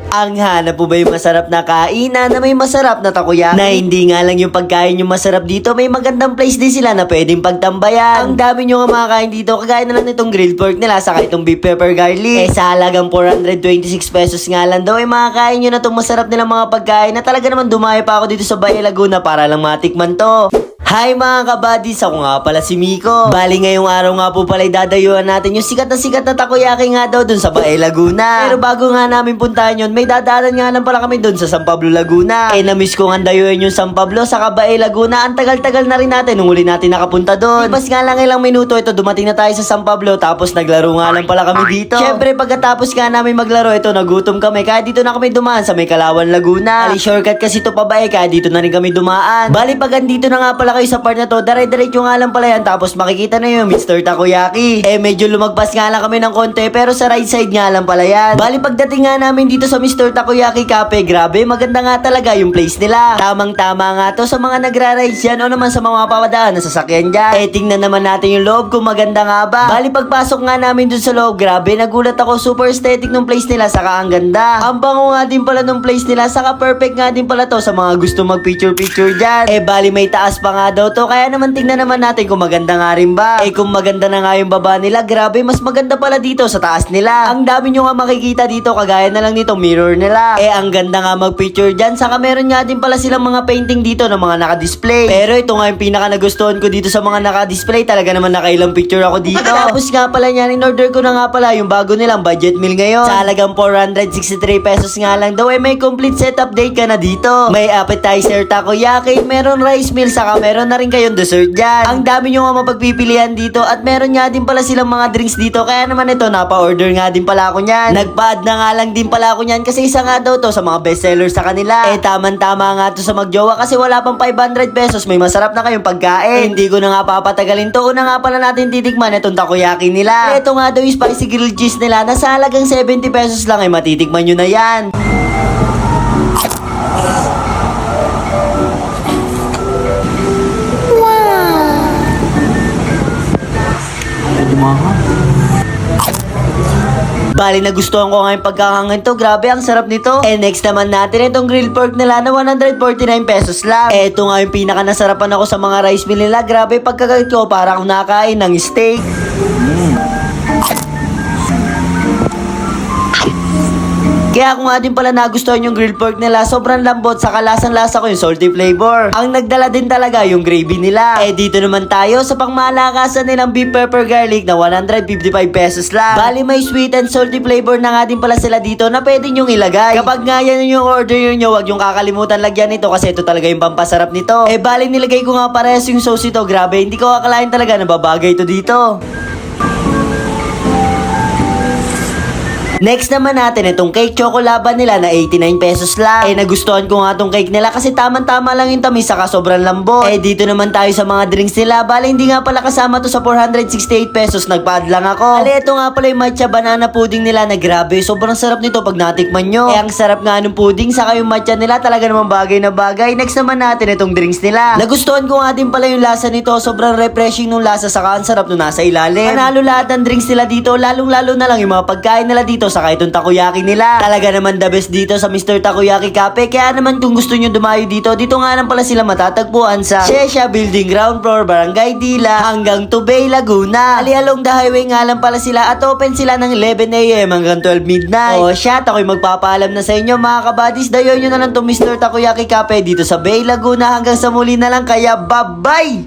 Ang hanap po ba yung masarap na kainan na may masarap na takoyaki? Na hindi nga lang yung pagkain yung masarap dito, may magandang place din sila na pwedeng pagtambayan. Ang dami nyo nga makakain dito, kagaya na lang nitong grilled pork nila, saka itong beef pepper garlic. Sa halagang 426 pesos nga lang daw, makakain nyo na itong masarap nilang mga pagkain na talaga naman dumayo pa ako dito sa Bae Laguna para lang matikman to. Hi mga kabadis, ako nga pala si Miko. Bali ngayong araw nga po pala dadayuan natin yung sikat na takoyaki nga daw dun sa Bae Laguna. Pero bago nga namin puntahan yun, may dadaanan nga lang pala kami dun sa San Pablo Laguna. Na-miss ko nga dayuan yung San Pablo sa Bae Laguna. Ang tagal-tagal na rin natin nung huli natin nakapunta dun. Ipas nga lang ilang minuto ito, dumating na tayo sa San Pablo tapos naglaro nga lang pala kami dito. Syempre pagkatapos nga namin maglaro ito, nagutom kami kaya dito na kami dumaan sa may Kalawan Laguna. Ali shortcut kasi ito pa Bae kaya dito na rin kami dumaan. Bali pag andito na nga pala kayo sa part na to, dire-diretso nga lang pala yan tapos makikita na yung Mr. Takoyaki. Medyo lumagpas nga lang kami ng konti pero sa right side nga lang pala yan. Bali pagdating nga namin dito sa Mr. Takoyaki Cafe, grabe maganda nga talaga yung place nila. Tamang-tama nga to sa mga nagra-rides yan o naman sa mga papadaan na sasakyan dyan. Tingnan naman natin yung loob kung maganda nga ba. Bali pagpasok nga namin dun sa loob, grabe nagulat ako, super aesthetic ng place nila saka ang ganda. Ang bango nga din pala ng place nila saka perfect nga din pala to sa mga gusto mag-picture-picture dyan. Bali may taas pa nga daw to kaya naman tingnan naman natin kung maganda nga rin ba. Kung maganda na nga yung baba nila, grabe mas maganda pala dito sa taas nila. Ang dami nyo nga makikita dito kagaya na lang nito mirror nila. Ang ganda nga mag-picture dyan saka meron nga din pala silang mga painting dito ng mga naka-display. Pero ito nga yung pinaka nagustuhan ko dito sa mga naka-display, talaga naman nakailang picture ako dito. Tapos nga pala yan, in-order ko na nga pala yung bago nilang budget meal ngayon. Sa halagang 463 pesos nga lang daw may complete setup date ka na dito. May appetizer takoyaki, meron rice meal saka meron na rin kayong dessert dyan. Ang dami nyo nga mapagpipilian dito at meron nga din pala silang mga drinks dito kaya naman ito napa-order nga din pala ako nyan. Nagpa-add na nga lang din pala ako nyan kasi isa nga daw to sa mga bestsellers sa kanila. Tama-tama nga to sa magjowa kasi wala pang 500 pesos may masarap na kayong pagkain. Hindi ko na nga papatagalin to. Una nga pala natin titikman itong takoyaki nila. Ito nga daw yung spicy grilled cheese nila na sa halagang 70 pesos lang ay matitikman nyo na yan. Bali nagustuhan ko nga yung pagkakangin to. Grabe ang sarap nito. Next naman natin itong grilled pork nila na 149 pesos lang. Ito nga yung pinaka nasarapan ako sa mga rice meal nila. Grabe pagkakalit ko parang akong nakain ng steak. Kaya ako nga din pala nagustuhan yung grilled pork nila. Sobrang lambot, saka lasang-lasa ko yung salty flavor. Ang nagdala din talaga yung gravy nila. Dito naman tayo sa pangmalakasan nilang beef pepper garlic na 155 pesos lang. Bali may sweet and salty flavor na nga din pala sila dito na pwede nyong ilagay. Kapag nga yan yung order nyo, wag yung kakalimutan lagyan ito kasi ito talaga yung pampasarap nito. Bali nilagay ko nga parehas yung sauce ito. Grabe, hindi ko akalain talaga na babagay ito dito. Next naman natin itong cake chocolaba nila na 89 pesos lang. Nagustuhan ko nga itong cake nila kasi tamang-tama lang yung tamis saka sobrang lambot. Dito naman tayo sa mga drinks nila. Bale hindi nga pala kasama to sa 468 pesos. Nagpa-add lang ako. Bale ito nga pala yung matcha banana pudding nila na grabe. Sobrang sarap nito pag natikman nyo. Ang sarap nga ng pudding saka yung matcha nila talaga naman bagay na bagay. Next naman natin itong drinks nila. Nagustuhan ko nga din pala yung lasa nito. Sobrang refreshing nung lasa saka ang sarap nung nasa ilalim. Panalo lahat ng drinks nila dito. Lalong-lalo na lang yung mga pagkain nila dito saka itong takoyaki nila. Talaga naman the best dito sa Mr. Takoyaki Cafe. Kaya naman kung gusto nyo dumayo dito nga lang pala sila matatagpuan sa Shesha Building Ground Floor, Barangay Dila hanggang to Bae Laguna. Along the highway nga lang pala sila at open sila ng 11 AM hanggang 12 midnight. Ako'y magpapaalam na sa inyo mga kabadis. Dayon nyo na lang to Mr. Takoyaki Cafe dito sa Bae Laguna hanggang sa muli na lang. Kaya bye-bye!